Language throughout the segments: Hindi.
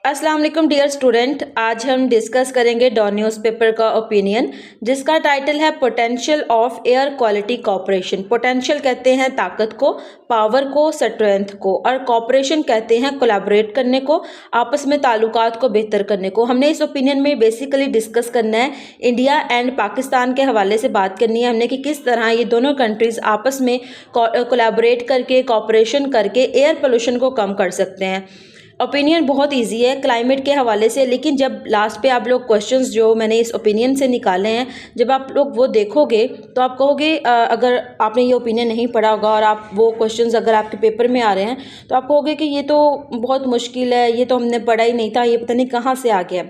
अस्सलाम वालेकुम डियर स्टूडेंट, आज हम डिस्कस करेंगे डॉन न्यूज़पेपर का ओपिनियन जिसका टाइटल है potential of air quality cooperation. Potential कहते हैं ताकत को, पावर को, स्ट्रेंथ को, और कॉपरेशन कहते हैं कोलैबोरेट करने को, आपस में ताल्लुकात को बेहतर करने को। हमने इस ओपिनियन में बेसिकली डिस्कस करना है इंडिया एंड पाकिस्तान के हवाले से बात करनी है हमने कि किस तरह ये दोनों कंट्रीज़ आपस में कोलैबोरेट करके, कॉपरेशन करके एयर पोल्यूशन को कम कर सकते हैं। ओपिनियन बहुत इजी है क्लाइमेट के हवाले से, लेकिन जब लास्ट पे आप लोग क्वेश्चंस जो मैंने इस ओपिनियन से निकाले हैं जब आप लोग वो देखोगे तो आप कहोगे, अगर आपने ये ओपिनियन नहीं पढ़ा होगा और आप वो क्वेश्चंस अगर आपके पेपर में आ रहे हैं तो आप कहोगे कि ये तो बहुत मुश्किल है, ये तो हमने पढ़ा ही नहीं था, ये पता नहीं कहाँ से आ गया।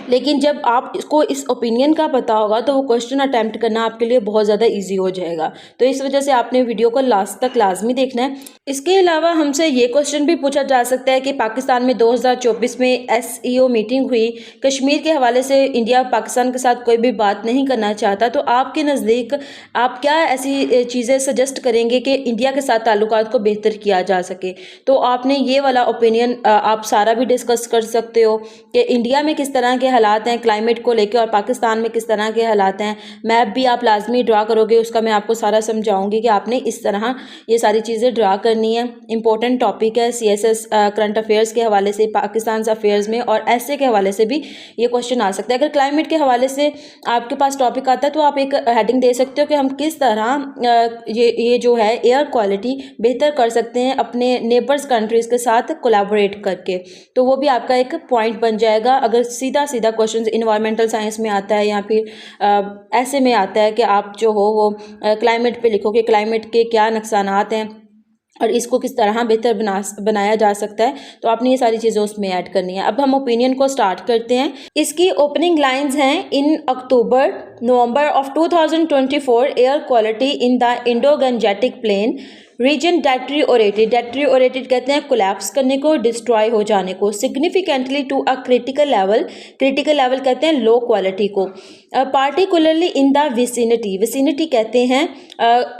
लेकिन जब आप इसको इस ओपिनियन का पता होगा तो वो क्वेश्चन अटैम्प्ट करना आपके लिए बहुत ज़्यादा इजी हो जाएगा। तो इस वजह से आपने वीडियो को लास्ट तक लाजमी देखना है। इसके अलावा हमसे ये क्वेश्चन भी पूछा जा सकता है कि पाकिस्तान में 2024 में SEO मीटिंग हुई, कश्मीर के हवाले से इंडिया पाकिस्तान के साथ कोई भी बात नहीं करना चाहता, तो आपके नज़दीक आप क्या ऐसी चीज़ें सजेस्ट करेंगे कि इंडिया के साथ ताल्लुकात को बेहतर किया जा सके। तो आपने ये वाला ओपिनियन आप सारा भी डिस्कस कर सकते हो कि इंडिया में किस तरह के हालात हैं क्लाइमेट को लेकर और पाकिस्तान में किस तरह के हालात हैं। मैप भी आप लाजमी ड्रा करोगे, उसका मैं आपको सारा समझाऊंगी कि आपने इस तरह ये सारी चीज़ें ड्रा करनी है। इंपॉर्टेंट टॉपिक है CSS करंट अफेयर्स के हवाले से, पाकिस्तान अफेयर्स में, और ऐसे के हवाले से भी ये क्वेश्चन आ सकता है। अगर क्लाइमेट के हवाले से आपके पास टॉपिक आता है तो आप एक हेडिंग दे सकते हो कि हम किस तरह ये जो है एयर क्वालिटी बेहतर कर सकते हैं अपने नेबर्स कंट्रीज़ के साथ कोलैबोरेट करके, तो वो भी आपका एक पॉइंट बन जाएगा। अगर सीधा सीधा क्वेश्चन इन्वायरमेंटल साइंस में आता है या फिर ऐसे में आता है कि आप जो हो वो क्लाइमेट पे लिखो कि क्लाइमेट के क्या नुकसानात हैं और इसको किस तरह बेहतर बनाया जा सकता है, तो आपने ये सारी चीज़ें उसमें ऐड करनी है। अब हम ओपिनियन को स्टार्ट करते हैं। इसकी ओपनिंग लाइंस हैं, in October November of 2024 air quality in the Indo Gangetic plain region deteriorated कहते हैं कोलैप्स करने को, डिस्ट्रॉय हो जाने को, significantly to a critical level कहते हैं लो क्वालिटी को, पार्टिकुलरली इन द विसिनिटी कहते हैं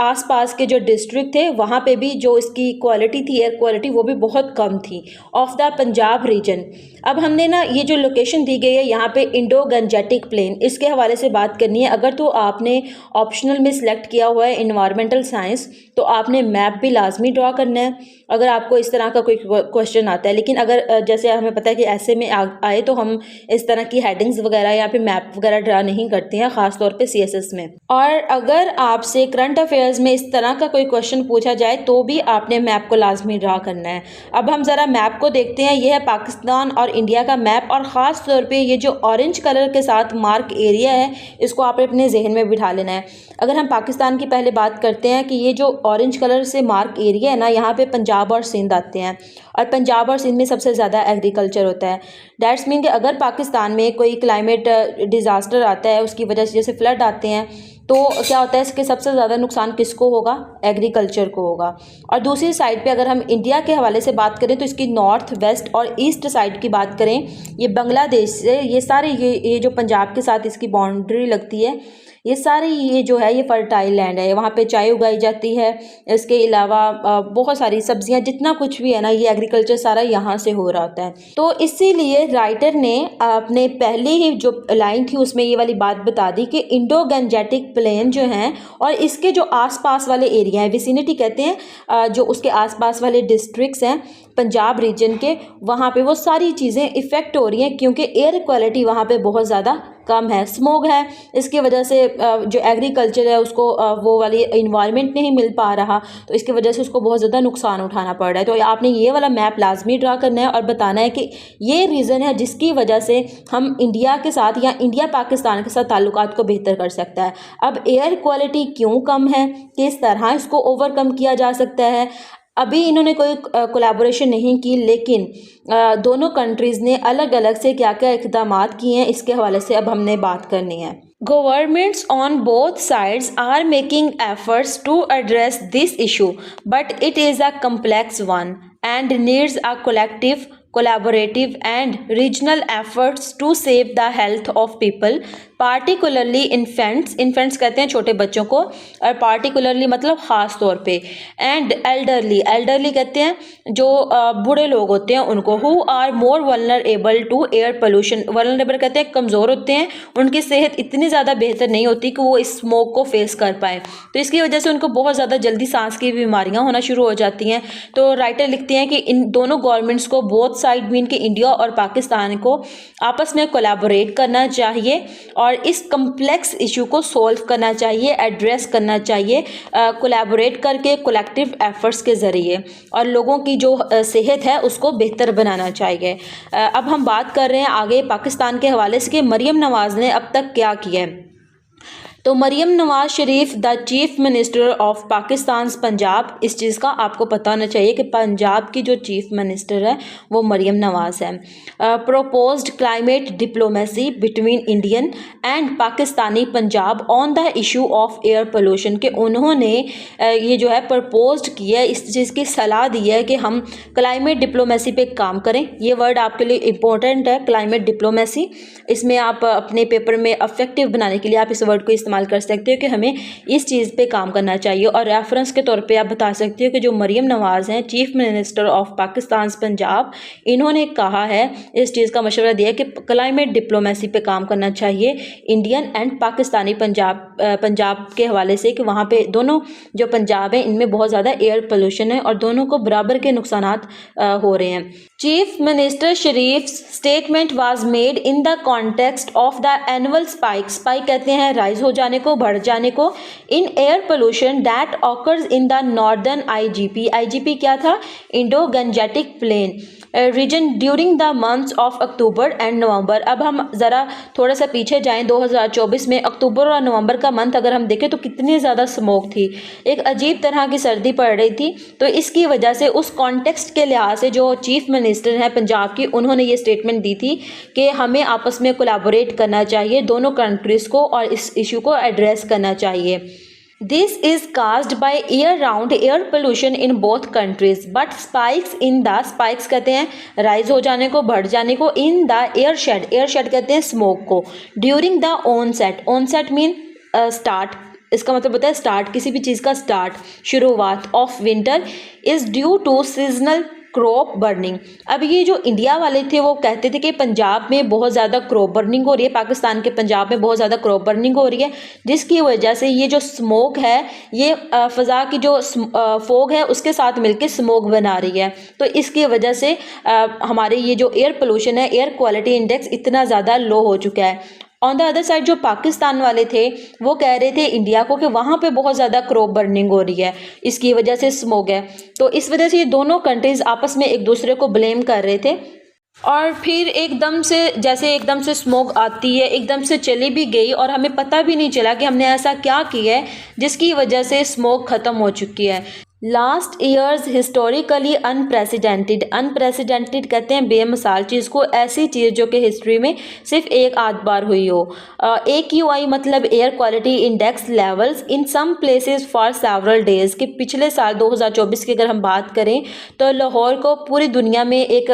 आसपास के जो डिस्ट्रिक्ट थे वहाँ पे भी जो इसकी क्वालिटी थी, एयर क्वालिटी, वो भी बहुत कम थी, ऑफ द पंजाब रीजन। अब हमने ना ये जो लोकेशन दी गई है यहाँ पे इंडो गंजेटिक प्लेन, इसके हवाले से बात करनी है। अगर तो आपने ऑप्शनल में सिलेक्ट किया हुआ है इन्वायरमेंटल साइंस तो आपने मैप भी लाजमी ड्रा करना है अगर आपको इस तरह का कोई क्वेश्चन आता है। लेकिन अगर जैसे हमें पता है कि ऐसे में आए तो हम इस तरह की हेडिंग्स वगैरह या फिर मैप वगैरह ड्रा नहीं करते हैं, ख़ासतौर पे CSS में। और अगर आपसे करंट अफेयर्स में इस तरह का कोई क्वेश्चन पूछा जाए तो भी आपने मैप को लाजमी ड्रा करना है। अब हम ज़रा मैप को देखते हैं। यह है पाकिस्तान और इंडिया का मैप, और ख़ास तौर पे ये जो ऑरेंज कलर के साथ मार्क एरिया है इसको आप अपने जहन में बिठा लेना है। अगर हम पाकिस्तान की पहले बात करते हैं कि ये जो ऑरेंज कलर से मार्क एरिया है ना, यहाँ पे पंजाब और सिंध आते हैं, और पंजाब और सिंध में सबसे ज़्यादा एग्रीकल्चर होता है। डैट्स मीन कि अगर पाकिस्तान में कोई क्लाइमेट डिज़ास्टर आता है, उसकी वजह से जैसे फ्लड आते हैं, तो क्या होता है इसके सबसे ज़्यादा नुकसान किसको होगा? एग्रीकल्चर को होगा। और दूसरी साइड पे अगर हम इंडिया के हवाले से बात करें तो इसकी नॉर्थ, वेस्ट और ईस्ट साइड की बात करें, ये बांग्लादेश से ये सारे ये जो पंजाब के साथ इसकी बाउंड्री लगती है, ये सारी ये जो है ये फर्टाइल लैंड है, वहाँ पे चाय उगाई जाती है। इसके अलावा बहुत सारी सब्जियाँ, जितना कुछ भी है ना, ये एग्रीकल्चर सारा यहाँ से हो रहा होता है। तो इसीलिए राइटर ने अपने पहले ही जो लाइन थी उसमें ये वाली बात बता दी कि इंडो गंजेटिक प्लेन जो हैं और इसके जो आसपास वाले एरिया हैं, विसिनिटी कहते हैं, जो उसके आसपास वाले डिस्ट्रिक्ट्स हैं पंजाब रीजन के, वहाँ पे वो सारी चीज़ें इफ़ेक्ट हो रही हैं क्योंकि एयर क्वालिटी वहाँ पे बहुत ज़्यादा कम है, स्मोग है। इसकी वजह से जो एग्रीकल्चर है उसको वो वाली इन्वायरमेंट नहीं मिल पा रहा, तो इसकी वजह से उसको बहुत ज़्यादा नुकसान उठाना पड़ रहा है। तो आपने ये वाला मैप लाजमी ड्रा करना है और बताना है कि ये रीज़न है जिसकी वजह से हम इंडिया के साथ या इंडिया पाकिस्तान के साथ ताल्लुकात को बेहतर कर सकता है। अब एयर क्वालिटी क्यों कम है, किस तरह इसको ओवरकम किया जा सकता है। अभी इन्होंने कोई कोलैबोरेशन नहीं की, लेकिन दोनों कंट्रीज़ ने अलग अलग से क्या क्या इक़दामात किए हैं इसके हवाले से अब हमने बात करनी है। Governments on both sides are making efforts to address this issue, but it is a complex one and needs a collective collaborative and regional efforts to save the health of people, particularly infants, infants कहते हैं छोटे बच्चों को, और particularly मतलब ख़ास तौर पे, and elderly, elderly कहते हैं जो बूढ़े लोग होते हैं उनको, who are more vulnerable to air pollution, vulnerable कहते हैं कमज़ोर होते हैं, उनकी सेहत इतनी ज़्यादा बेहतर नहीं होती कि वो इस स्मोक को फेस कर पाए, तो इसकी वजह से उनको बहुत ज़्यादा जल्दी सांस की बीमारियां होना शुरू हो जाती हैं। तो राइटर लिखते हैं कि इन दोनों गवर्नमेंट्स को, बोथ साइड मीन कि इंडिया और पाकिस्तान को, आपस में कोलैबोरेट करना चाहिए और इस कम्प्लेक्स इशू को सॉल्व करना चाहिए, एड्रेस करना चाहिए, कोलैबोरेट करके कलेक्टिव एफर्ट्स के ज़रिए, और लोगों की जो सेहत है उसको बेहतर बनाना चाहिए। अब हम बात कर रहे हैं आगे पाकिस्तान के हवाले से कि मरीम नवाज़ ने अब तक क्या किया है। तो Maryam Nawaz Sharif the chief minister of Pakistan Punjab, इस चीज़ का आपको पता होना चाहिए कि पंजाब की जो चीफ मिनिस्टर है वो मरीम नवाज है। Proposed climate diplomacy between Indian and Pakistani Punjab on the issue of air pollution, के उन्होंने ये जो है प्रपोज्ड किया है, इस चीज़ की सलाह दी है कि हम क्लाइमेट डिप्लोमेसी पे काम करें। ये वर्ड आपके लिए इम्पोर्टेंट है, क्लाइमेट डिप्लोमेसी। इसमें आप अपने पेपर में अफेक्टिव बनाने के लिए आप इस वर्ड को इस्तेमाल कर सकते हो कि हमें इस चीज़ पे काम करना चाहिए, और रेफरेंस के तौर पे आप बता सकते हो कि जो मरीम नवाज हैं chief minister of Pakistan Punjab, इन्होंने कहा है, इस चीज़ का मशवरा दिया कि क्लाइमेट डिप्लोमेसी पे काम करना चाहिए इंडियन एंड पाकिस्तानी पंजाब के हवाले से, कि वहाँ पे दोनों जो पंजाब है इनमें बहुत ज़्यादा एयर पोल्यूशन है और दोनों को बराबर के नुकसानात हो रहे हैं। Chief minister Sharif statement was made in the context of the annual spike, spike कहते हैं राइज हो जाने को, बढ़ जाने को, in air pollution that occurs in the northern IGP, IGP क्या था, Indo Gangetic plain reason during the months of October and November. अब हम ज़रा थोड़ा सा पीछे जाएं, 2024 में अक्टूबर और नवंबर का मंथ अगर हम देखें तो कितनी ज़्यादा स्मोक थी, एक अजीब तरह की सर्दी पड़ रही थी। तो इसकी वजह से उस कॉन्टेक्स्ट के लिहाज से जो चीफ मिनिस्टर हैं पंजाब की, उन्होंने ये स्टेटमेंट दी थी कि हमें आपस में कोलैबोरेट करना चाहिए दोनों कंट्रीज़ को और इस इशू को एड्रेस करना चाहिए। This is caused by year-round air pollution in both countries, but spikes in the, spikes कहते हैं राइज हो जाने को, बढ़ जाने को, in the air shed कहते हैं स्मोक को, during the onset mean start, इसका मतलब होता है स्टार्ट, किसी भी चीज़ का स्टार्ट, शुरुआत, of winter, is due to seasonal crop burning. अब ये जो इंडिया वाले थे वो कहते थे कि पंजाब में बहुत ज़्यादा क्रॉप बर्निंग हो रही है, पाकिस्तान के पंजाब में बहुत ज़्यादा क्रॉप बर्निंग हो रही है, जिसकी वजह से ये जो स्मोक है ये फ़ज़ा की जो फोग है उसके साथ मिलकर स्मोक बना रही है। तो इसकी वजह से हमारे ये जो एयर पोल्यूशन है, एयर क्वालिटी इंडेक्स इतना ज़्यादा लो हो चुका है। ऑन द अदर साइड जो पाकिस्तान वाले थे वो कह रहे थे इंडिया को कि वहाँ पे बहुत ज़्यादा क्रॉप बर्निंग हो रही है, इसकी वजह से स्मोक है। तो इस वजह से ये दोनों कंट्रीज़ आपस में एक दूसरे को ब्लेम कर रहे थे, और फिर एकदम से जैसे एकदम से स्मोक आती है, एकदम से चली भी गई और हमें पता भी नहीं चला कि हमने ऐसा क्या किया है जिसकी वजह से स्मोक ख़त्म हो चुकी है। Last years historically unprecedented, unprecedented कहते हैं बेमिसाल चीज़ को, ऐसी चीज़ जो कि हिस्ट्री में सिर्फ एक आध बार हुई हो। AQI मतलब air quality index levels in some places for several days, कि पिछले साल 2024 की अगर हम बात करें तो लाहौर को पूरी दुनिया में एक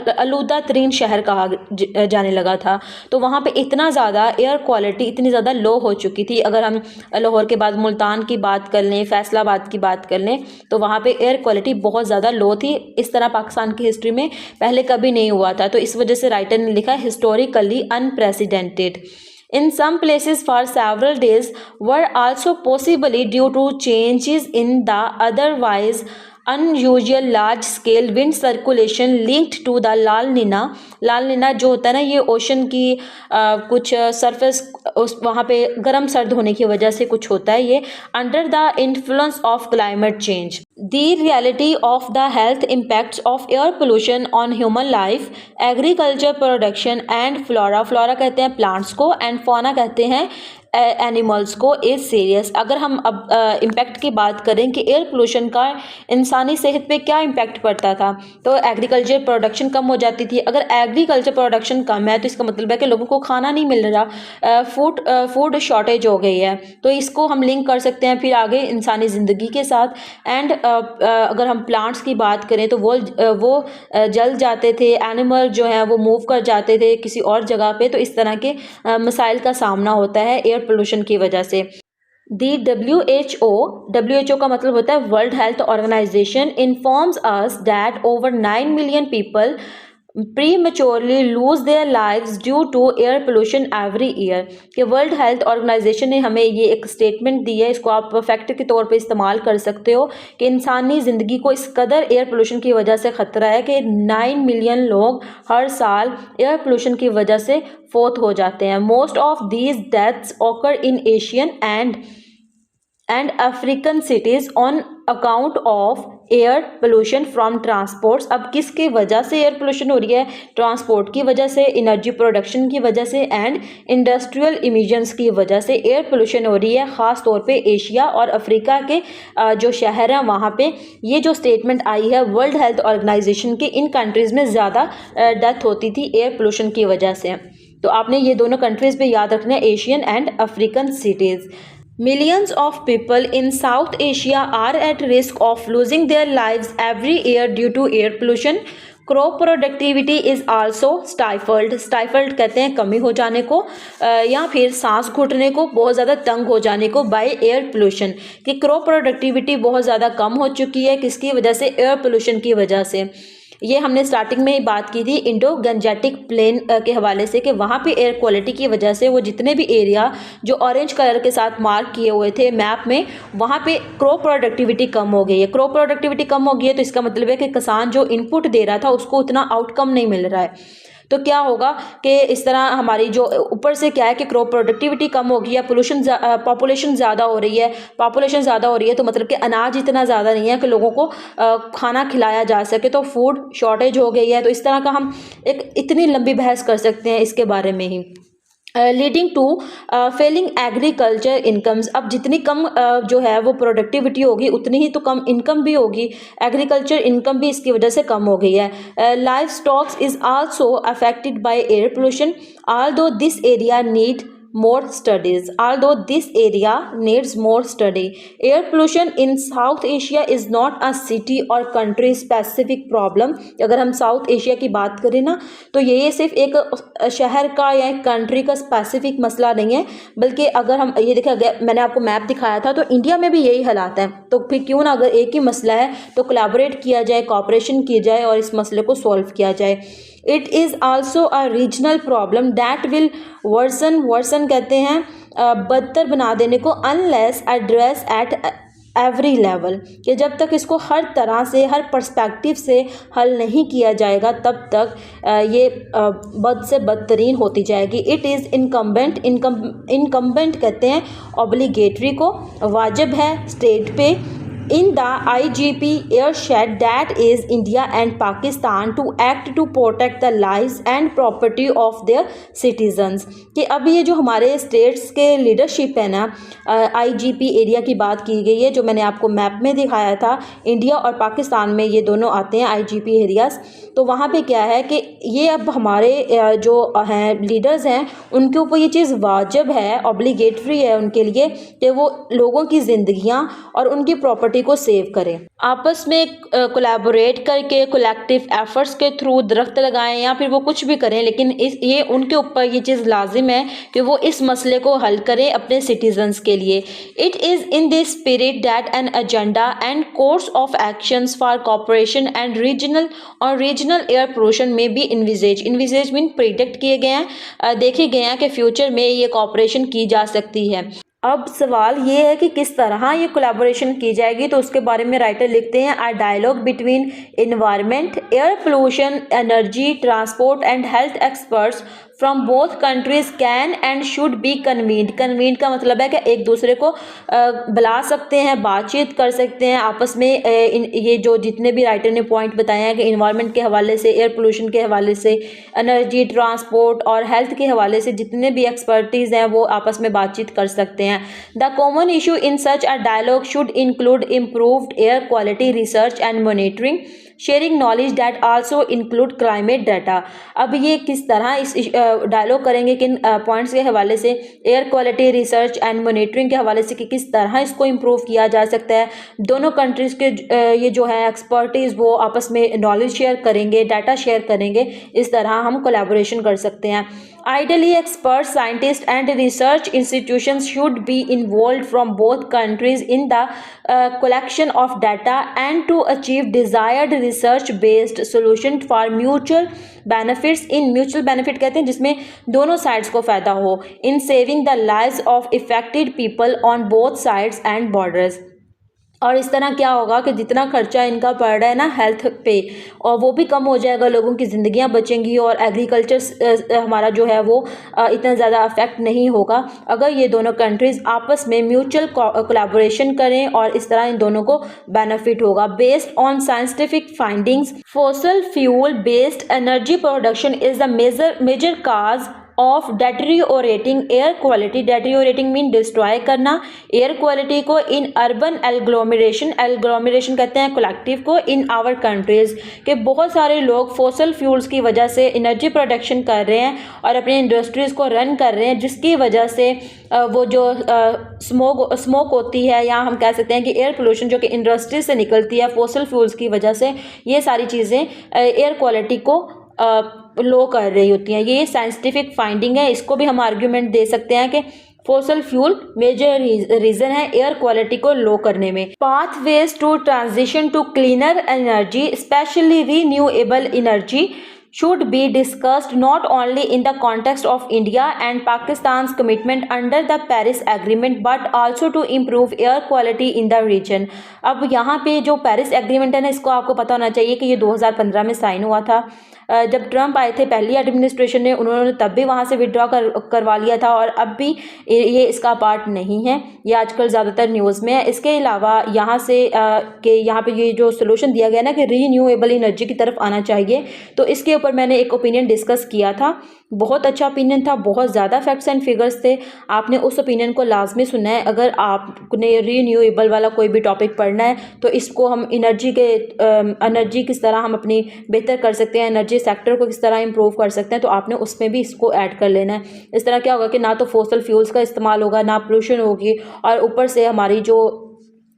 आलूदा तरीन शहर कहा जाने लगा था। तो वहाँ पे इतना ज़्यादा एयर क्वालिटी इतनी ज़्यादा लो हो चुकी थी। अगर हम लाहौर के बाद मुल्तान की बात कर लें, फैसलाबाद की बात कर लें, तो वहाँ पे एयर क्वालिटी बहुत ज़्यादा लो थी। इस तरह पाकिस्तान की हिस्ट्री में पहले कभी नहीं हुआ था। तो इस वजह से राइटर ने लिखा historically unprecedented. In some places for several days were also possibly due to changes in the otherwise unusual large scale wind circulation linked to the लाल नीना जो होता है ना, ये ओशन की कुछ सरफेस उस वहाँ पे गर्म सर्द होने की वजह से कुछ होता है, ये under the influence of climate change. The reality of the health impacts of air pollution on human life, agriculture production and flora, flora कहते हैं प्लांट्स को, and fauna कहते हैं एनिमल्स को इज सीरियस। अगर हम अब इम्पैक्ट की बात करें कि एयर पोल्यूशन का इंसानी सेहत पे क्या इम्पैक्ट पड़ता था, तो एग्रीकल्चर प्रोडक्शन कम हो जाती थी। अगर एग्रीकल्चर प्रोडक्शन कम है तो इसका मतलब है कि लोगों को खाना नहीं मिल रहा, फूड शॉर्टेज हो गई है। तो इसको हम लिंक कर सकते हैं फिर आगे इंसानी ज़िंदगी के साथ। एंड अगर हम प्लांट्स की बात करें तो वो जल जाते थे, एनिमल जो है वो मूव कर जाते थे किसी और जगह पे। तो इस तरह के मसाइल का सामना होता है एयर पोल्यूशन की वजह से। दी WHO का मतलब होता है World Health Organization, informs us that over 9 million people prematurely lose their lives due to air pollution every year. कि वर्ल्ड हेल्थ ऑर्गेनाइजेशन ने हमें ये एक स्टेटमेंट दी है, इसको आप फैक्ट के तौर पे इस्तेमाल कर सकते हो कि इंसानी ज़िंदगी को इस कदर एयर पोल्यूशन की वजह से ख़तरा है कि 9 मिलियन लोग हर साल एयर पोल्यूशन की वजह से फोत हो जाते हैं। Most of these deaths occur in Asian and African cities on account of air pollution from transports. अब किसकी वजह से एयर पोल्यूशन हो रही है? ट्रांसपोर्ट की वजह से, एनर्जी प्रोडक्शन की वजह से एंड इंडस्ट्रियल इमिशंस की वजह से एयर पोल्यूशन हो रही है। ख़ास तौर पे एशिया और अफ्रीका के जो शहर हैं वहाँ पे ये जो स्टेटमेंट आई है वर्ल्ड हेल्थ ऑर्गेनाइजेशन की, इन कंट्रीज़ में ज़्यादा डेथ होती थी एयर पोल्यूशन की वजह से। तो आपने ये दोनों कंट्रीज़ पे याद रखना है, Asian and African cities. Millions of people in South Asia are at risk of losing their lives every year due to air pollution. Crop productivity is also stifled. Stifled कहते हैं कमी हो जाने को या फिर सांस घुटने को, बहुत ज़्यादा तंग हो जाने को बाय एयर पोल्यूशन। कि क्रॉप प्रोडक्टिविटी बहुत ज़्यादा कम हो चुकी है, किसकी वजह से? एयर पोल्यूशन की वजह से। ये हमने स्टार्टिंग में ही बात की थी इंडो गंजेटिक प्लेन के हवाले से कि वहाँ पे एयर क्वालिटी की वजह से वो जितने भी एरिया जो ऑरेंज कलर के साथ मार्क किए हुए थे मैप में, वहाँ पे क्रॉप प्रोडक्टिविटी कम हो गई है। क्रॉप प्रोडक्टिविटी कम हो गई है तो इसका मतलब है कि किसान जो इनपुट दे रहा था उसको उतना आउटकम नहीं मिल रहा है। तो क्या होगा कि इस तरह हमारी जो ऊपर से क्या है कि क्रॉप प्रोडक्टिविटी कम होगी या पॉपुलेशन ज़्यादा हो रही है। पॉपुलेशन ज़्यादा हो रही है तो मतलब कि अनाज इतना ज़्यादा नहीं है कि लोगों को खाना खिलाया जा सके, तो फूड शॉर्टेज हो गई है। तो इस तरह का हम एक इतनी लंबी बहस कर सकते हैं इसके बारे में ही। Leading to failing agriculture incomes. अब जितनी कम जो है वो प्रोडक्टिविटी होगी उतनी ही तो कम इनकम भी होगी। एग्रीकल्चर इनकम भी इसकी वजह से कम हो गई है। Life stocks is also affected by air pollution although this area needs more study. Air pollution in South Asia is not a city or country specific problem. अगर हम साउथ एशिया की बात करें ना तो ये सिर्फ एक शहर का या एक कंट्री का स्पेसिफिक मसला नहीं है, बल्कि अगर हम ये देखा गया, मैंने आपको मैप दिखाया था, तो इंडिया में भी यही हालात हैं। तो फिर क्यों ना अगर एक ही मसला है तो कोलैबोरेट किया जाए, कोऑपरेशन किया जाए और इस मसले को सॉल्व किया जाए। It is also a regional problem that will worsen कहते हैं बदतर बना देने को, unless address at every level. कि जब तक इसको हर तरह से, हर पर्सपेक्टिव से हल नहीं किया जाएगा तब तक ये बद से बदतरीन होती जाएगी। इट इज़ इनकम्बेंट कहते हैं ऑब्लिगेटरी को, वाजिब है स्टेट पे, in the IGP airshed that is India and Pakistan to act to protect the lives and property of their citizens। कि अब ये जो हमारे स्टेट्स के लीडरशिप है ना, IGP एरिया की बात की गई है, जो मैंने आपको मैप में दिखाया था, इंडिया और पाकिस्तान में ये दोनों आते हैं IGP एरियाज़। तो वहाँ पे क्या है कि ये अब हमारे जो हैं लीडर्स हैं उनके ऊपर ये चीज़ वाजिब है, ऑब्लिगेटरी है उनके लिए कि वो लोगों की ज़िंदगियाँ और उनकी प्रॉपर्टी को सेव करें। आपस में कोलैबोरेट करके कलेक्टिव एफर्ट्स के थ्रू दरख्त लगाएं या फिर वो कुछ भी करें, लेकिन ये उनके ऊपर ये चीज़ लाजिम है कि वो इस मसले को हल करें अपने सिटीजन्स के लिए। It is in this spirit that an agenda and course of actions for cooperation and regional air pollution में भी इन्विजेज मीन प्रिडिक्ट किए गए हैं, देखे गए हैं कि फ्यूचर में ये कॉपरेशन की जा सकती है। अब सवाल ये है कि किस तरह ये कोलैबोरेशन की जाएगी, तो उसके बारे में राइटर लिखते हैं a dialogue between environment, air pollution, energy, transport and health experts from both countries can and should be convened. Convened का मतलब है कि एक दूसरे को बुला सकते हैं, बातचीत कर सकते हैं आपस में। ये जो जितने भी राइटर ने पॉइंट बताए हैं कि इन्वायरमेंट के हवाले से, एयर पोल्यूशन के हवाले से, एनर्जी, ट्रांसपोर्ट और हेल्थ के हवाले से जितने भी एक्सपर्टीज़ हैं वो आपस में बातचीत कर सकते हैं। The common issue in such a dialogue should include improved air quality research and monitoring, sharing knowledge that also include climate data. अब ये किस तरह इस डायलॉग करेंगे, किन पॉइंट्स के हवाले से, air quality research and monitoring के हवाले से कि किस तरह इसको इम्प्रूव किया जा सकता है। दोनों कंट्रीज़ के ये जो है एक्सपर्टीज़ वो आपस में नॉलेज शेयर करेंगे, डाटा शेयर करेंगे, इस तरह हम कोलैबोरेशन कर सकते हैं। Ideally, experts, scientists, and research institutions should be involved from both countries in the collection of data and to achieve desired research-based solution for mutual benefits. In mutual benefit कहते हैं जिसमें दोनों sides को फ़ायदा हो, in saving the lives of affected people on both sides and borders. और इस तरह क्या होगा कि जितना खर्चा इनका पड़ रहा है ना हेल्थ पे, और वो भी कम हो जाएगा, लोगों की ज़िंदगियां बचेंगी और एग्रीकल्चर हमारा जो है वो इतना ज़्यादा अफेक्ट नहीं होगा अगर ये दोनों कंट्रीज़ आपस में म्यूचुअल कोलैबोरेशन करें, और इस तरह इन दोनों को बेनिफिट होगा। Based on scientific findings, fossil fuel based energy production is the major cause of deteriorating air quality. Deteriorating mean destroy करना एयर क्वालिटी को इन अर्बन एग्लोमरेशन। एग्लोमरेशन कहते हैं कलेक्टिव को। इन आवर कंट्रीज़ के बहुत सारे लोग फॉसिल फ्यूल्स की वजह से एनर्जी प्रोडक्शन कर रहे हैं और अपने इंडस्ट्रीज़ को रन कर रहे हैं, जिसकी वजह से वो जो स्मोक होती है, या हम कह सकते हैं कि एयर पोल्यूशन जो कि इंडस्ट्री से निकलती है फॉसिल फ्यूल्स की वजह से, ये सारी चीज़ें एयर क्वालिटी को लो कर रही होती हैं। ये साइंटिफिक फाइंडिंग है, इसको भी हम आर्ग्यूमेंट दे सकते हैं कि फॉसिल फ्यूल मेजर रीज़न है एयर क्वालिटी को लो करने में। Pathways to transition to cleaner energy, especially renewable energy, should be discussed not only in the context of India and Pakistan's commitment under the Paris Agreement but also to improve air quality in the region। अब यहाँ पे जो पेरिस एग्रीमेंट है ना, इसको आपको पता होना चाहिए कि ये 2015 में साइन हुआ था। जब ट्रंप आए थे पहली एडमिनिस्ट्रेशन ने, उन्होंने तब भी वहाँ से विड्रॉ करवा लिया था, और अब भी ये इसका पार्ट नहीं है। ये आजकल ज़्यादातर न्यूज़ में है। इसके अलावा यहाँ से कि यहाँ पे ये जो सोल्यूशन दिया गया ना कि रीन्यूएबल एनर्जी की तरफ आना चाहिए, तो इसके ऊपर मैंने एक ओपिनियन डिस्कस किया था। बहुत अच्छा ओपिनियन था, बहुत ज़्यादा फैक्ट्स एंड फिगर्स थे। आपने उस ओपिनियन को लाजमी सुनना है। अगर आपने रीन्यूएबल वाला कोई भी टॉपिक पढ़ना है तो इसको हम एनर्जी किस तरह हम अपनी बेहतर कर सकते हैं, एनर्जी सेक्टर को किस तरह इंप्रूव कर सकते हैं, तो आपने उसमें भी इसको ऐड कर लेना है। इस तरह क्या होगा कि ना तो फॉसिल फ्यूल्स का इस्तेमाल होगा, ना पोल्यूशन होगी, और ऊपर से हमारी जो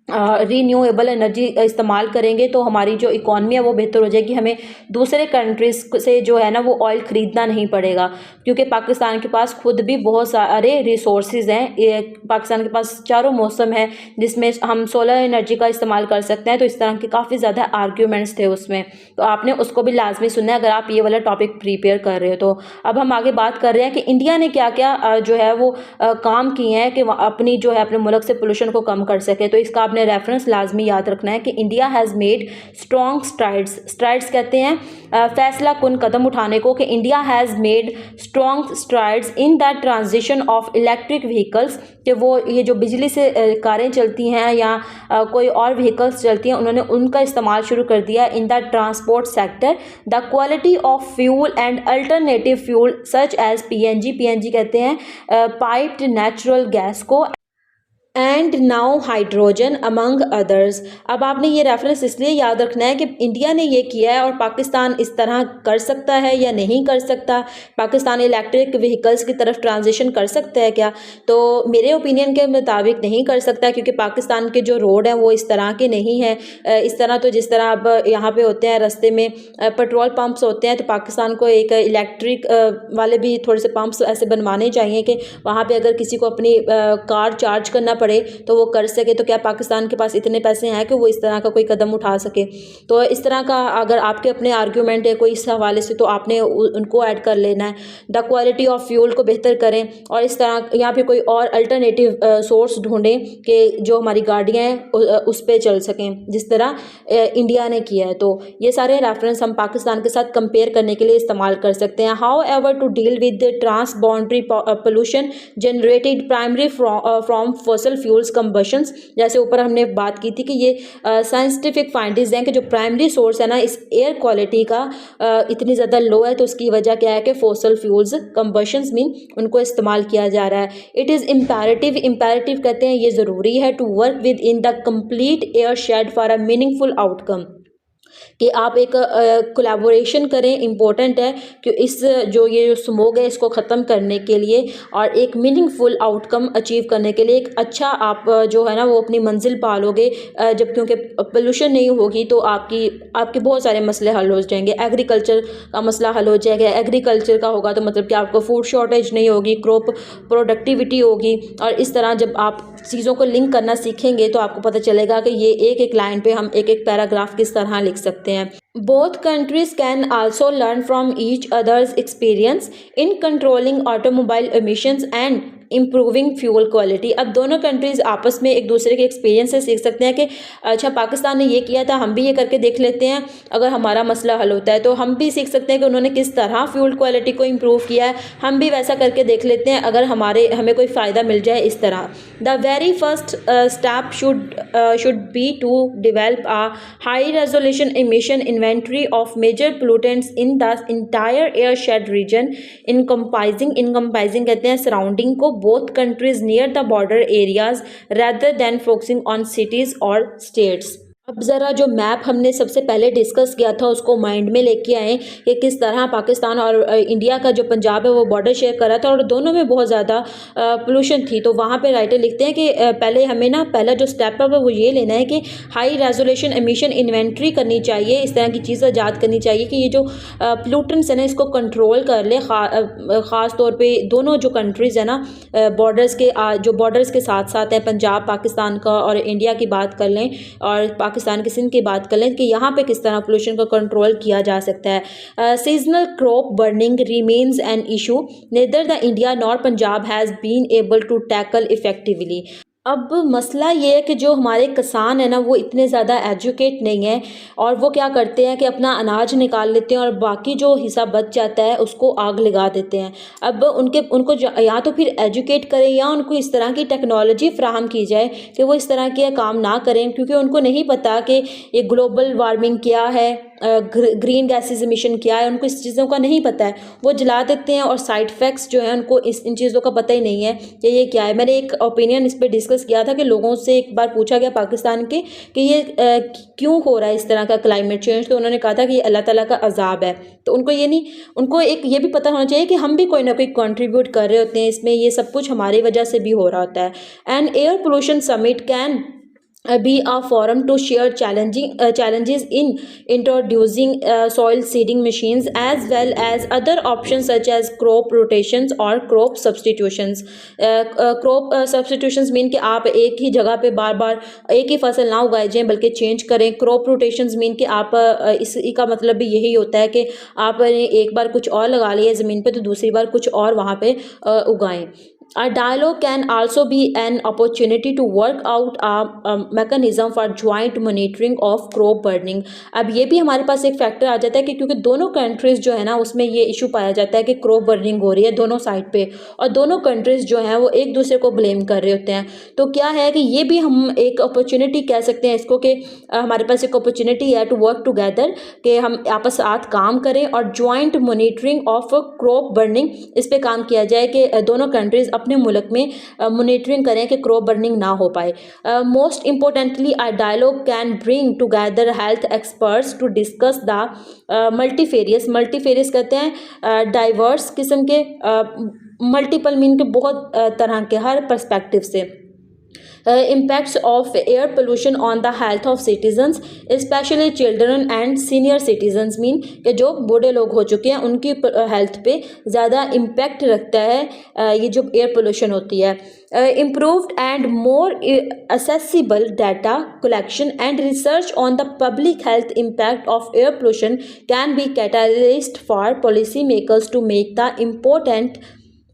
रीन्यूएबल एनर्जी इस्तेमाल करेंगे तो हमारी जो इकॉनमी है वो बेहतर हो जाएगी। हमें दूसरे कंट्रीज़ से जो है ना वो ऑयल ख़रीदना नहीं पड़ेगा, क्योंकि पाकिस्तान के पास खुद भी बहुत सारे रिसोर्सेज हैं। पाकिस्तान के पास चारों मौसम है जिसमें हम सोलर एनर्जी का इस्तेमाल कर सकते हैं। तो इस तरह के काफ़ी ज़्यादा आर्ग्यूमेंट्स थे उसमें, तो आपने उसको भी लाजमी सुनना है अगर आप ये वाला टॉपिक प्रिपेयर कर रहे हो। तो अब हम आगे बात कर रहे हैं कि इंडिया ने क्या क्या जो है वो काम किए हैं कि अपनी जो है अपने मुल्क से पोल्यूशन को कम कर सके। तो इसका आपने रेफरेंस लाजमी याद रखना है कि India has made strong strides कहते हैं फैसला कुन कदम उठाने को, कि India has made strong strides in the transition of electric vehicles, कि वो ये जो बिजली से कारें चलती हैं या कोई और व्हीकल्स चलती हैं, उन्होंने उनका इस्तेमाल शुरू कर दिया in the transport sector. The quality of fuel and alternative fuel such as PNG कहते हैं पाइप्ड नेचुरल गैस को, and now hydrogen among others. अब आपने ये रेफरेंस इसलिए याद रखना है कि इंडिया ने ये किया है और पाकिस्तान इस तरह कर सकता है या नहीं कर सकता। पाकिस्तान इलेक्ट्रिक व्हीकल्स की तरफ ट्रांजिशन कर सकता है क्या? तो मेरे ओपिनियन के मुताबिक नहीं कर सकता, क्योंकि पाकिस्तान के जो रोड हैं वो इस तरह के नहीं हैं। इस तरह तो जिस तरह अब यहाँ पे होते हैं रास्ते में पेट्रोल पंप्स होते हैं, तो पाकिस्तान को एक इलेक्ट्रिक वाले भी थोड़े से पंप्स ऐसे बनवाने चाहिए कि वहाँ पर अगर किसी को अपनी कार चार्ज करना पड़े पड़े तो वो कर सके। तो क्या पाकिस्तान के पास इतने पैसे हैं कि वो इस तरह का कोई कदम उठा सके? तो इस तरह का अगर आपके अपने आर्ग्यूमेंट है कोई इस हवाले से, तो आपने उनको ऐड कर लेना है। द क्वालिटी ऑफ फ्यूल को बेहतर करें, और इस तरह या फिर कोई और अल्टरनेटिव सोर्स ढूंढें कि जो हमारी गाड़ियाँ हैं उस पर चल सकें, जिस तरह इंडिया ने किया है। तो ये सारे रेफरेंस हम पाकिस्तान के साथ कंपेयर करने के लिए इस्तेमाल कर सकते हैं। However to deal with the transboundary pollution generated primary from fossil fuels combustions, जैसे ऊपर हमने बात की थी कि ये साइंटिफिक फाइंडिंग्स हैं कि जो प्राइमरी सोर्स है ना इस एयर क्वालिटी का इतनी ज़्यादा लो है, तो उसकी वजह क्या है कि फॉसल फ्यूल्स कंबशंस मीन उनको इस्तेमाल किया जा रहा है। इट इज़ इम्पेरेटिव कहते हैं ये ज़रूरी है to work with in the complete air shed for a meaningful outcome, कि आप एक कोलैबोरेशन करें। इम्पोर्टेंट है कि इस ये जो स्मोग है इसको ख़त्म करने के लिए और एक मीनिंगफुल आउटकम अचीव करने के लिए एक अच्छा आप जो है ना वो अपनी मंजिल पालोगे। जब क्योंकि पोल्यूशन नहीं होगी तो आपके बहुत सारे मसले हल हो जाएंगे। एग्रीकल्चर का मसला हल हो जाएगा, एग्रीकल्चर का होगा तो मतलब कि आपको फूड शॉर्टेज नहीं होगी, क्रॉप प्रोडक्टिविटी होगी। और इस तरह जब आप चीज़ों को लिंक करना सीखेंगे तो आपको पता चलेगा कि ये एक एक लाइन पे हम एक एक पैराग्राफ किस तरह लिख सकते हैं। Both countries can also learn from each other's experience in controlling automobile emissions and improving fuel quality. अब दोनों कंट्रीज़ आपस में एक दूसरे के एक्सपीरियंस से सीख सकते हैं कि अच्छा पाकिस्तान ने ये किया था, हम भी ये करके देख लेते हैं, अगर हमारा मसला हल होता है। तो हम भी सीख सकते हैं कि उन्होंने किस तरह फ्यूल क्वालिटी को इम्प्रूव किया है, हम भी वैसा करके देख लेते हैं अगर हमें कोई फ़ायदा मिल जाए इस तरह। The very first step should be to develop a high resolution emission inventory of major pollutants in the entire airshed region encompassing कहते हैं सराउंडिंग को both countries near the border areas rather than focusing on cities or states। अब ज़रा जो मैप हमने सबसे पहले डिस्कस किया था उसको माइंड में लेके आए कि किस तरह पाकिस्तान और इंडिया का जो पंजाब है वो बॉर्डर शेयर कर रहा था और दोनों में बहुत ज़्यादा पोल्यूशन थी। तो वहाँ पे राइटर लिखते हैं कि पहले हमें ना पहला जो स्टेप है वो ये लेना है कि हाई रेजोल्यूशन एमिशन इन्वेंट्री करनी चाहिए, इस तरह की चीज़ ईजाद करनी चाहिए कि ये जो पोल्यूटेंट्स है ना इसको कंट्रोल कर ले। ख़ास तौर पर दोनों जो कंट्रीज़ है ना बॉर्डर्स के साथ साथ है, पंजाब पाकिस्तान का और इंडिया की बात कर लें और पाकिस्तान की सिंध की बात कर लें कि यहाँ पे किस तरह पोल्यूशन को कंट्रोल किया जा सकता है। Seasonal crop burning remains an issue neither the India nor Punjab has been able to tackle effectively. अब मसला ये है कि जो हमारे किसान है ना वो इतने ज़्यादा एजुकेट नहीं है और वो क्या करते हैं कि अपना अनाज निकाल लेते हैं और बाकी जो हिस्सा बच जाता है उसको आग लगा देते हैं। अब उनको या तो फिर एजुकेट करें या उनको इस तरह की टेक्नोलॉजी फ्राहम की जाए कि वो इस तरह के काम ना करें, क्योंकि उनको नहीं पता कि ये ग्लोबल वार्मिंग क्या है, ग्रीन गैसेस एमिशन क्या है, उनको इस चीज़ों का नहीं पता है। वो जला देते हैं और साइड इफ़ेक्ट्स जो है उनको इन चीज़ों का पता ही नहीं है कि ये क्या है। मैंने एक ओपिनियन इस पर डिस्कस किया था कि लोगों से एक बार पूछा गया पाकिस्तान के कि ये क्यों हो रहा है इस तरह का क्लाइमेट चेंज, तो उन्होंने कहा था कि ये अल्लाह ताला का अजाब है। तो उनको एक ये भी पता होना चाहिए कि हम भी कोई ना कोई कंट्रीब्यूट कर रहे होते हैं इसमें, ये सब कुछ हमारी वजह से भी हो रहा होता है। And air pollution summit can be a forum to share challenges in introducing soil seeding machines as well as other options such as crop rotations or crop substitutions। crop substitutions mean कि आप एक ही जगह पे बार बार एक ही फसल ना उगाए जाएं बल्कि चेंज करें। crop rotations mean कि आप इसका मतलब भी यही होता है कि आपने एक बार कुछ और लगा लिया ज़मीन पे तो दूसरी बार कुछ और वहाँ पे उगाएं। A dialogue can also be an opportunity to work out a mechanism for joint monitoring of crop burning। अब ये भी हमारे पास एक फैक्टर आ जाता है कि क्योंकि दोनों कंट्रीज़ जो है ना उसमें ये इशू पाया जाता है कि क्रॉप बर्निंग हो रही है दोनों साइड पे और दोनों कंट्रीज़ जो हैं वो एक दूसरे को ब्लेम कर रहे होते हैं। तो क्या है कि ये भी हम एक अपॉर्चुनिटी कह सकते हैं इसको कि हमारे पास एक अपॉर्चुनिटी है टू वर्क टुगेदर, कि हम आपस साथ काम करें और joint monitoring of crop burning इस पर काम किया जाए कि दोनों कंट्रीज़ अपने मुल्क में मॉनिटरिंग करें कि क्रॉप बर्निंग ना हो पाए। Most importantly a dialogue can bring together health experts to discuss the multifarious कहते हैं डाइवर्स किस्म के, मल्टीपल मीन के बहुत तरह के हर पर्सपेक्टिव से impacts of air pollution on the health of citizens, especially children and senior citizens mean कि जो बूढ़े लोग हो चुके हैं उनकी हेल्थ पे ज़्यादा इम्पैक्ट रखता है ये जो एयर पोल्यूशन होती है. Improved and more accessible data collection and research on the public health impact of air pollution can be catalyst for policymakers to make the important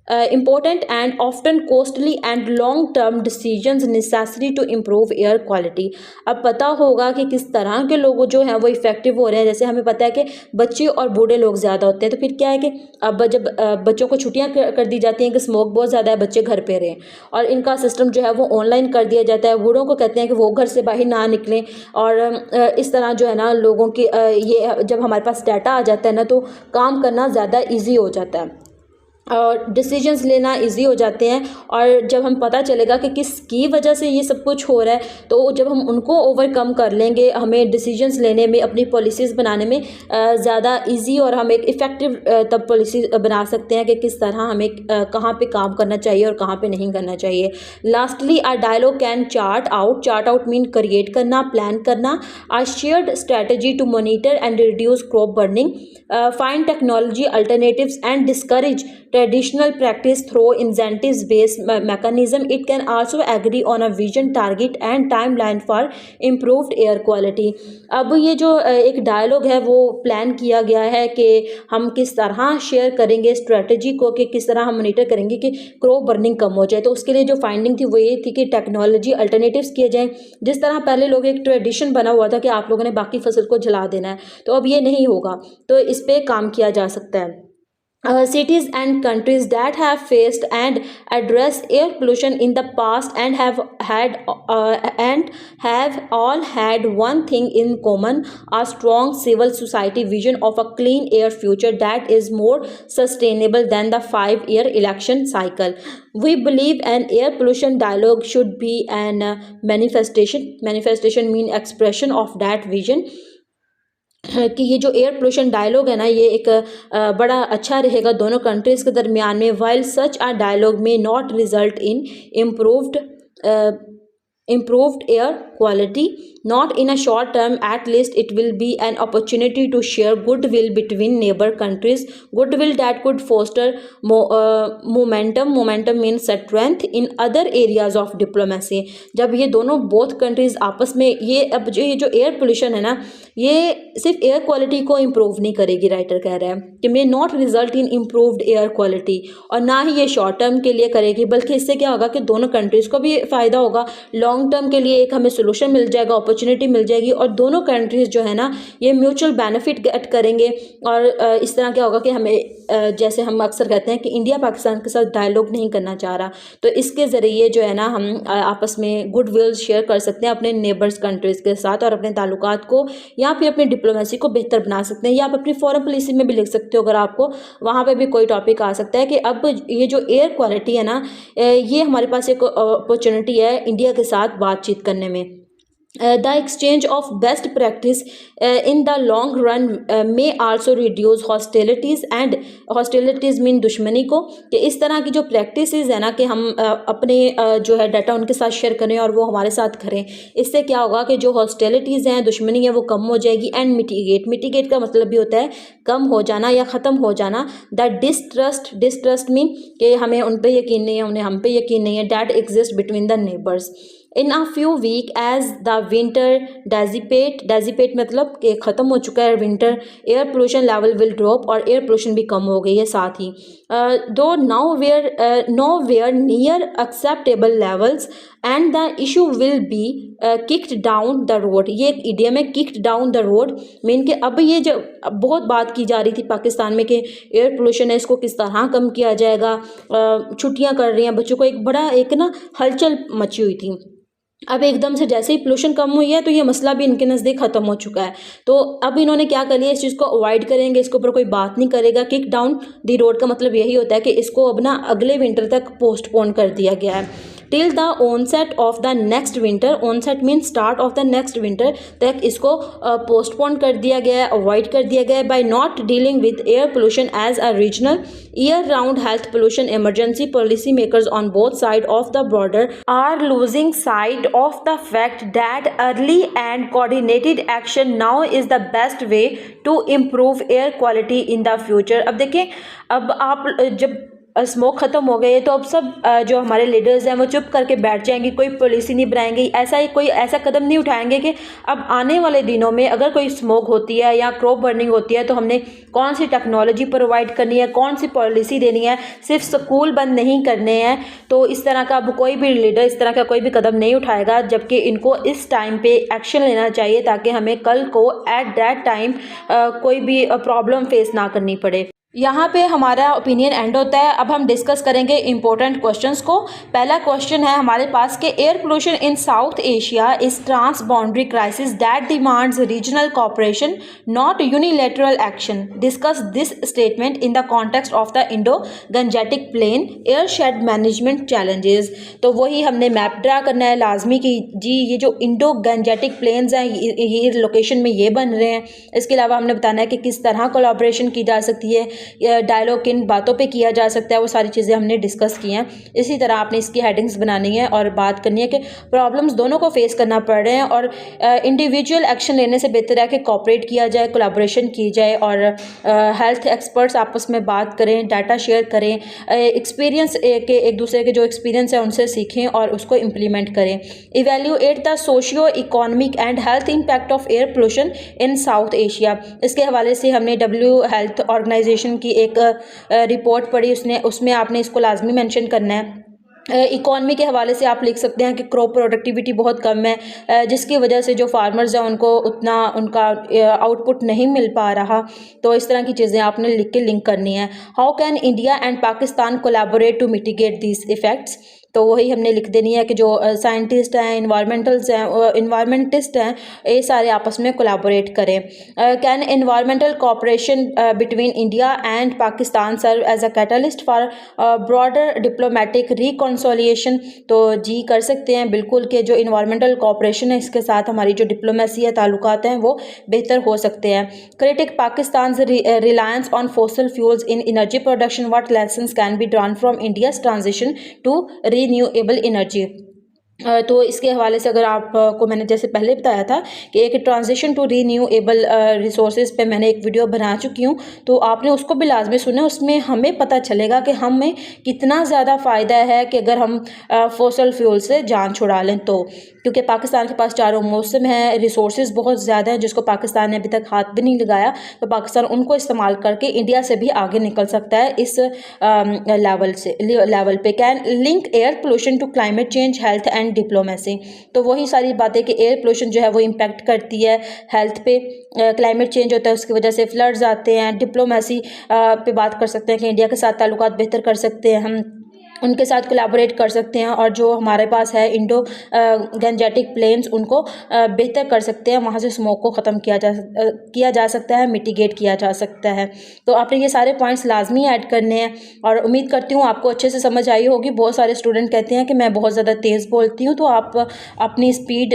and often costly and long term decisions necessary to improve air quality. अब पता होगा कि किस तरह के लोग जो हैं वो इफ़ेक्टिव हो रहे हैं. जैसे हमें पता है कि बच्चे और बूढ़े लोग ज़्यादा होते हैं, तो फिर क्या है कि अब जब बच्चों को छुट्टियां कर दी जाती हैं कि स्मोक बहुत ज़्यादा है, बच्चे घर पे रहें, और इनका सिस्टम जो है वो ऑनलाइन कर दिया जाता है. बूढ़ों को कहते हैं कि वो घर से बाहर ना निकलें, और इस तरह जो है ना लोगों की ये जब हमारे पास डाटा आ जाता है ना तो काम करना ज़्यादा ईजी हो जाता है और डिसीजंस लेना इजी हो जाते हैं. और जब हम पता चलेगा कि किसकी वजह से ये सब कुछ हो रहा है, तो जब हम उनको ओवरकम कर लेंगे, हमें डिसीजंस लेने में, अपनी पॉलिसीज़ बनाने में ज़्यादा इजी, और हम एक इफ़ेक्टिव तब पॉलिसी बना सकते हैं कि किस तरह हमें कहाँ पे काम करना चाहिए और कहाँ पे नहीं करना चाहिए. Lastly, a dialogue can chart out mean create करना, प्लान करना, a shared strategy to monitor and reduce crop burning, find technology alternatives and discourage traditional practice through incentives based mechanism. It can also agree on a vision, target and timeline for improved air quality. अब ये जो एक डायलॉग है वो प्लान किया गया है कि हम किस तरह शेयर करेंगे स्ट्रेटजी को, कि किस तरह हम मॉनिटर करेंगे कि क्रॉप बर्निंग कम हो जाए. तो उसके लिए जो फाइंडिंग थी वो ये थी कि टेक्नोलॉजी अल्टरनेटिव्स किए जाएँ. जिस तरह पहले लोग एक ट्रेडिशन बना हुआ था कि आप लोगों ने बाकी फसल को जला देना है, तो अब ये नहीं होगा, तो इस पर काम किया जा सकता है. Cities and countries that have faced and addressed air pollution in the past and have all had one thing in common: a strong civil society vision of a clean air future that is more sustainable than the 5-year election cycle. We believe an air pollution dialogue should be an manifestation mean expression of that vision. कि ये जो एयर पोल्यूशन डायलॉग है ना, ये एक बड़ा अच्छा रहेगा दोनों कंट्रीज़ के दरमियान में. वाइल सच आ डायलॉग में not result in improved air quality, not in a short term at least, it will be an opportunity to share goodwill between neighbor countries, goodwill that could foster momentum means strength in other areas of diplomacy. जब ये दोनों both countries आपस में अब ये जो एयर पोल्यूशन है ना, ये सिर्फ एयर क्वालिटी को इम्प्रूव नहीं करेगी, राइटर कह रहा है कि may not result in improved air quality, और ना ही ये शॉर्ट टर्म के लिए करेगी, बल्कि इससे क्या होगा कि दोनों कंट्रीज़ को भी फ़ायदा होगा. लॉन्ग टर्म के लिए एक हमें सोल्यूशन मिल जाएगा, अपॉर्चुनिटी मिल जाएगी, और दोनों कंट्रीज़ जो है ना ये म्यूचुअल बेनिफिट गेट करेंगे. और इस तरह क्या होगा कि हमें जैसे हम अक्सर कहते हैं कि इंडिया पाकिस्तान के साथ डायलॉग नहीं करना चाह रहा, तो इसके ज़रिए जो है ना हम आपस में गुडविल शेयर कर सकते हैं अपने नेबर्स कंट्रीज़ के साथ, और अपने ताल्लुकात को या फिर अपनी डिप्लोमेसी को बेहतर बना सकते हैं. या आप अपनी फॉरेन पॉलिसी में भी लिख सकते हो अगर आपको वहाँ पे भी कोई टॉपिक आ सकता है कि अब ये जो एयर क्वालिटी है ना, ये हमारे पास एक अपॉर्चुनिटी है इंडिया के साथ बातचीत करने में. The exchange of best practice in the long run may also reduce hostilities, and hostilities mean दुश्मनी को, कि इस तरह की जो प्रैक्टिसेस है ना कि हम अपने जो है डाटा उनके साथ शेयर करें और वो हमारे साथ करें, इससे क्या होगा कि जो हॉस्टिलिटीज़ हैं, दुश्मनी है, वो कम हो जाएगी. एंड मिटिगेट का मतलब भी होता है कम हो जाना या ख़त्म हो जाना. द डिस्ट्रस्ट मीन कि हमें उन पर यकीन नहीं है, उन्हें हम पे यकीन नहीं है, that exist between the neighbours. In a few week as the winter dissipate मतलब कि ख़त्म हो चुका है winter, air pollution level will drop, और एयर पोल्यूशन भी कम हो गई है साथ ही. Though nowhere near acceptable levels and the issue will be kicked down the road. ये एक इडियम है, kicked down the road mean कि अब ये जो बहुत बात की जा रही थी पाकिस्तान में कि एयर पोल्यूशन है, इसको किस तरह कम किया जाएगा, छुट्टियां कर रही हैं बच्चों को, एक बड़ा एक ना हलचल मची हुई थी. अब एकदम से जैसे ही पोल्यूशन कम हुई है तो ये मसला भी इनके नज़दीक ख़त्म हो चुका है. तो अब इन्होंने क्या कर लिया, इस चीज़ को अवॉइड करेंगे, इसके ऊपर कोई बात नहीं करेगा. किक डाउन दी रोड का मतलब यही होता है कि इसको अब ना अगले विंटर तक पोस्टपोन कर दिया गया है. Till the onset of the next winter, onset mean start of the next winter तक इसको पोस्टपोन कर दिया गया है, अवॉइड कर दिया गया है। By not dealing with air pollution as a regional year round health pollution emergency, policy makers on both side of the border are losing side of the fact that early and coordinated action now is the best way to improve air quality in the future. अब देखें, अब आप जब स्मोक ख़त्म हो गई है तो अब सब जो हमारे लीडर्स हैं वो चुप करके बैठ जाएंगे, कोई पॉलिसी नहीं बनाएंगे, कोई ऐसा कदम नहीं उठाएंगे कि अब आने वाले दिनों में अगर कोई स्मोक होती है या क्रॉप बर्निंग होती है तो हमने कौन सी टेक्नोलॉजी प्रोवाइड करनी है, कौन सी पॉलिसी देनी है, सिर्फ स्कूल बंद नहीं करने हैं। तो इस तरह का अब कोई भी लीडर इस तरह का कोई भी कदम नहीं उठाएगा, जबकि इनको इस टाइम पे एक्शन लेना चाहिए ताकि हमें कल को एट दैट टाइम कोई भी प्रॉब्लम फेस ना करनी पड़े। यहाँ पे हमारा ओपिनियन एंड होता है। अब हम डिस्कस करेंगे इंपॉर्टेंट क्वेश्चंस को। पहला क्वेश्चन है हमारे पास कि air pollution in South Asia is trans boundary crisis that demands regional cooperation not unilateral action. Discuss this statement in the context of the Indo Gangetic plain air shed management challenges. तो वही हमने मैप ड्रा करना है लाजमी कि जी ये जो इंडो गंजेटिक प्लेन्स हैं ये लोकेशन में ये बन रहे हैं। इसके अलावा हमने बताना है कि किस तरह कोलैबोरेशन की जा सकती है, डायलॉग किन बातों पे किया जा सकता है, वो सारी चीज़ें हमने डिस्कस की हैं। इसी तरह आपने इसकी हेडिंग्स बनानी है और बात करनी है कि प्रॉब्लम्स दोनों को फेस करना पड़ रहे हैं और इंडिविजुअल एक्शन लेने से बेहतर है कि कोऑपरेट किया जाए, कोलैबोरेशन की जाए और हेल्थ एक्सपर्ट्स आपस में बात करें, डाटा शेयर करें, एक्सपीरियंस के एक दूसरे के जो एक्सपीरियंस है उनसे सीखें और उसको इम्प्लीमेंट करें। Evaluate the socio economic and health impact of air pollution in South Asia. इसके हवाले से हमने डब्ल्यू हेल्थ ऑर्गेनाइजेशन की एक रिपोर्ट पढ़ी, उसमें आपने इसको लाजमी मेंशन करना है। इकॉनमी के हवाले से आप लिख सकते हैं कि क्रॉप प्रोडक्टिविटी बहुत कम है, जिसकी वजह से जो फार्मर्स हैं उनको उतना उनका आउटपुट नहीं मिल पा रहा। तो इस तरह की चीज़ें आपने लिख के लिंक करनी है। How can India and Pakistan collaborate to mitigate these effects. तो वही हमने लिख देनी है कि जो साइंटिस्ट हैं, इन्वायरमेंटिस्ट हैं, ये सारे आपस में कोलैबोरेट करें। Can environmental cooperation between India and Pakistan serve as a catalyst for broader diplomatic reconciliation. तो जी कर सकते हैं बिल्कुल कि जो इन्वायरमेंटल कोऑपरेशन है इसके साथ हमारी जो डिप्लोमेसी है, ताल्लुकात हैं, वो बेहतर हो सकते हैं। Critic Pakistan reliance on fossil fuels in energy production, what lessons can be drawn from India's transition to renewable energy. तो इसके हवाले से अगर आपको मैंने जैसे पहले बताया था कि एक ट्रांजिशन टू रीन्यूएबल रिसोर्सेज पे मैंने एक वीडियो बना चुकी हूँ, तो आपने उसको भी लाजमी सुना। उसमें हमें पता चलेगा कि हमें कितना ज़्यादा फ़ायदा है कि अगर हम फॉसिल फ्यूल से जान छुड़ा लें। तो क्योंकि पाकिस्तान के पास चारों मौसम है, रिसोर्सेज बहुत ज़्यादा हैं जिसको पाकिस्तान ने अभी तक हाथ भी नहीं लगाया, तो पाकिस्तान उनको इस्तेमाल करके इंडिया से भी आगे निकल सकता है इस लेवल पे। Can link air pollution to climate change, health and diplomacy. तो वही सारी बातें कि एयर पोल्यूशन जो है वो इम्पैक्ट करती है हेल्थ पे, क्लाइमेट चेंज होता है उसकी वजह से फ्लड्स आते हैं। डिप्लोमेसी पे बात कर सकते हैं कि इंडिया के साथ ताल्लुकात बेहतर कर सकते हैं, हम उनके साथ कोलैबोरेट कर सकते हैं और जो हमारे पास है इंडो गंजेटिक प्लेन्स उनको बेहतर कर सकते हैं, वहाँ से स्मोक को ख़त्म किया जा सकता है, मिटिगेट किया जा सकता है। तो आपने ये सारे पॉइंट्स लाजमी ऐड करने हैं और उम्मीद करती हूँ आपको अच्छे से समझ आई होगी। बहुत सारे स्टूडेंट कहते हैं कि मैं बहुत ज़्यादा तेज़ बोलती हूँ, तो आप अपनी स्पीड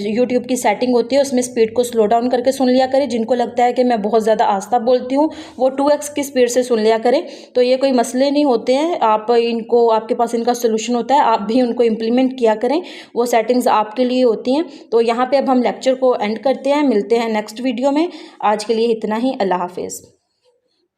यूट्यूब की सेटिंग होती है उसमें स्पीड को स्लो डाउन करके सुन लिया करें। जिनको लगता है कि मैं बहुत ज़्यादा आस्ता बोलती हूँ वो 2x की स्पीड से सुन लिया करें। तो ये कोई मसले नहीं होते हैं, आप इनको आपके पास इनका सोल्यूशन होता है, आप भी उनको इम्प्लीमेंट किया करें, वो सेटिंग्स आपके लिए होती हैं। तो यहाँ पे अब हम लेक्चर को एंड करते हैं, मिलते हैं नेक्स्ट वीडियो में। आज के लिए इतना ही, अल्लाह हाफिज़।